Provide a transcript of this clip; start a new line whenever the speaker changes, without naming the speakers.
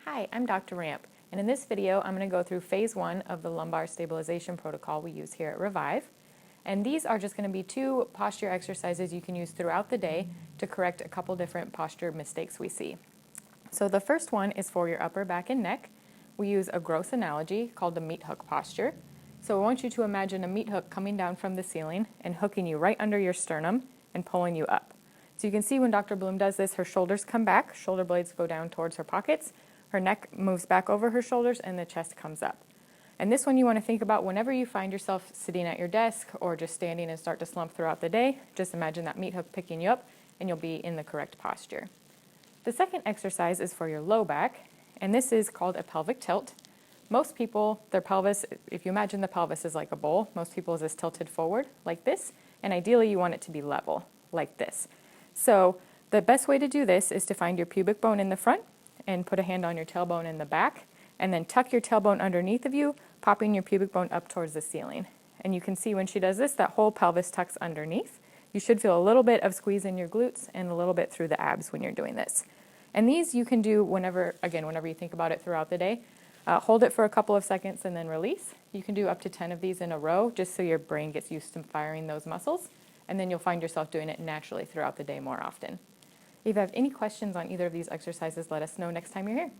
Hi, I'm Dr. Ramp, and in this video I'm going to go through phase 1 of the lumbar stabilization protocol we use here at Revive. And these are just going to be 2 posture exercises you can use throughout the day to correct a couple different posture mistakes we see. So the first one is for your upper back and neck. We use a gross analogy called the Meathook Posture. So I want you to imagine a meat hook coming down from the ceiling and hooking you right under your sternum and pulling you up. So you can see when Dr. Bloom does this, her shoulders come back, shoulder blades go down towards her pockets, her neck moves back over her shoulders, and the chest comes up. And this one you want to think about whenever you find yourself sitting at your desk or just standing and start to slump throughout the day. Just imagine that meat hook picking you up and you'll be in the correct posture. The second exercise is for your low back, and this is called a pelvic tilt. Most people, their pelvis, if you imagine the pelvis is like a bowl, most people's is tilted forward like this, and ideally you want it to be level like this. So the best way to do this is to find your pubic bone in the front and put a hand on your tailbone in the back, and then tuck your tailbone underneath of you, popping your pubic bone up towards the ceiling. And you can see when she does this, that whole pelvis tucks underneath. You should feel a little bit of squeeze in your glutes and a little bit through the abs when you're doing this. And these you can do whenever you think about it throughout the day. Hold it for a couple of seconds and then release. You can do up to 10 of these in a row just so your brain gets used to firing those muscles, and then you'll find yourself doing it naturally throughout the day more often. If you have any questions on either of these exercises, let us know next time you're here.